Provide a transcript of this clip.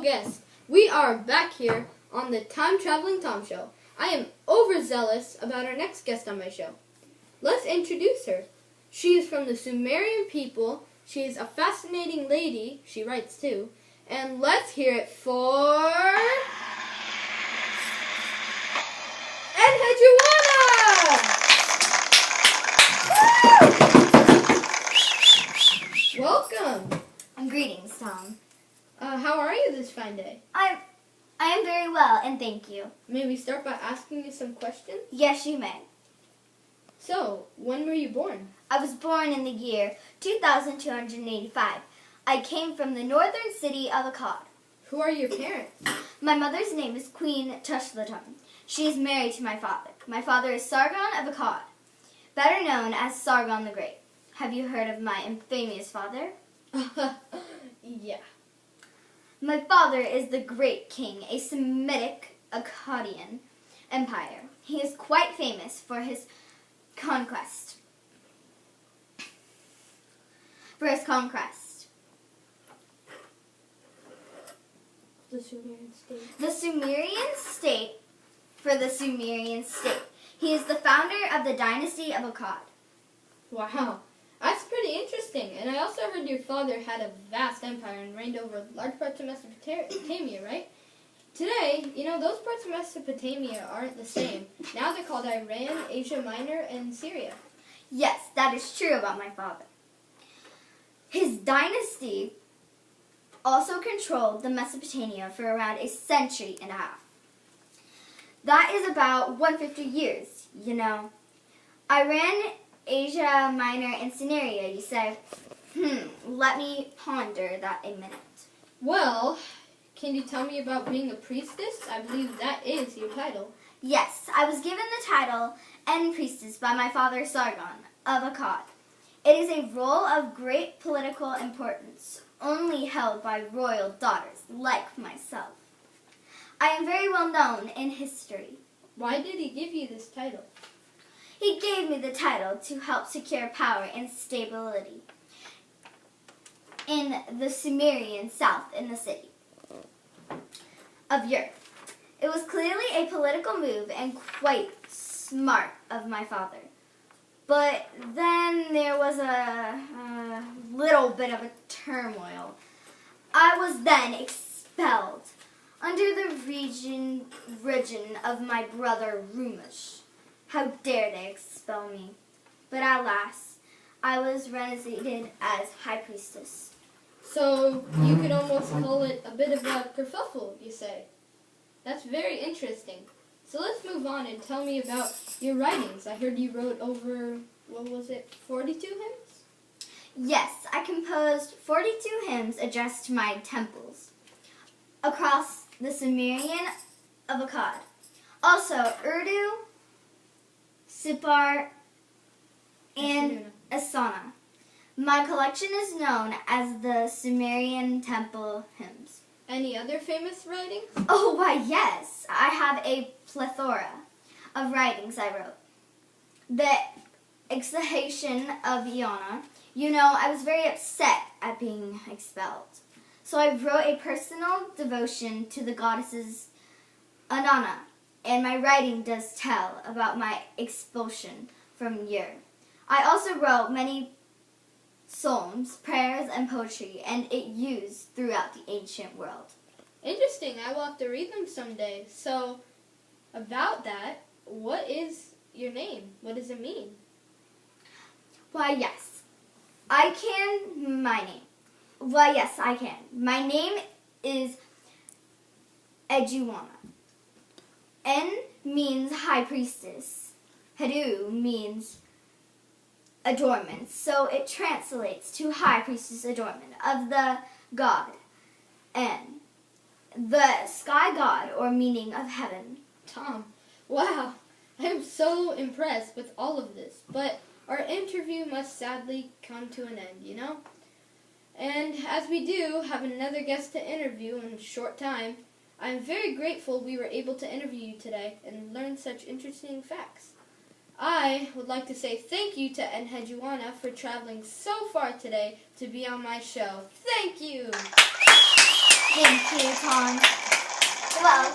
guests. We are back here on the Time Traveling Tom Show. I am overzealous about our next guest on my show. Let's introduce her. She is from the Sumerian people. She is a fascinating lady. She writes too. And let's hear it for... Enheduanna! Welcome. Greetings, Tom. How are you this fine day? I am very well, and thank you. May we start by asking you some questions? Yes, you may. So, when were you born? I was born in the year 2285. I came from the northern city of Akkad. Who are your parents? My mother's name is Queen Tushlatum. She is married to my father. My father is Sargon of Akkad, better known as Sargon the Great. Have you heard of my infamous father? Yeah. My father is the Great King, a Semitic Akkadian empire. He is quite famous for his conquest. The Sumerian state. The Sumerian state, for the Sumerian state. He is the founder of the dynasty of Akkad. Wow. That's pretty interesting. And I also heard your father had a vast empire and reigned over large parts of Mesopotamia, right? Today, those parts of Mesopotamia aren't the same. Now they're called Iran, Asia Minor, and Syria. Yes, that is true about my father. His dynasty also controlled the Mesopotamia for around a century and a half. That is about 150 years, Iran, Asia Minor, and Syria, you say? Let me ponder that a minute. Well, can you tell me about being a priestess? I believe that is your title. Yes, I was given the title and priestess by my father Sargon of Akkad. It is a role of great political importance, only held by royal daughters like myself. I am very well known in history. Why did he give you this title? He gave me the title to help secure power and stability in the Sumerian south in the city of Europe. It was clearly a political move and quite smart of my father. But then there was a little bit of a turmoil. I was then expelled under the region of my brother Rumesh. How dare they expel me? But alas, I was renovated as high priestess. So you could almost call it a bit of a kerfuffle, you say. That's very interesting. So let's move on and tell me about your writings. I heard you wrote over, 42 hymns? Yes, I composed 42 hymns addressed to my temples across the Sumerian of Akkad. Also, Urdu, Sipar, and Asana. My collection is known as the Sumerian Temple Hymns. Any other famous writings? Oh, why, yes. I have a plethora of writings I wrote. The exhalation of Iona. I was very upset at being expelled. So I wrote a personal devotion to the goddesses Enheduanna, and my writing does tell about my expulsion from Ur. I also wrote many psalms, prayers, and poetry, and it used throughout the ancient world. Interesting. I will have to read them someday. So, about that, what is your name? What does it mean? Why, yes. I can. My name is Enheduanna. En means high priestess. Hedu means adornment. So it translates to high priestess adornment of the god En, the sky god or meaning of heaven. Tom, wow. I am so impressed with all of this. But our interview must sadly come to an end, And as we do have another guest to interview in a short time, I am very grateful we were able to interview you today and learn such interesting facts. I would like to say thank you to Enheduanna for traveling so far today to be on my show. Thank you! Thank you, Tom. Well,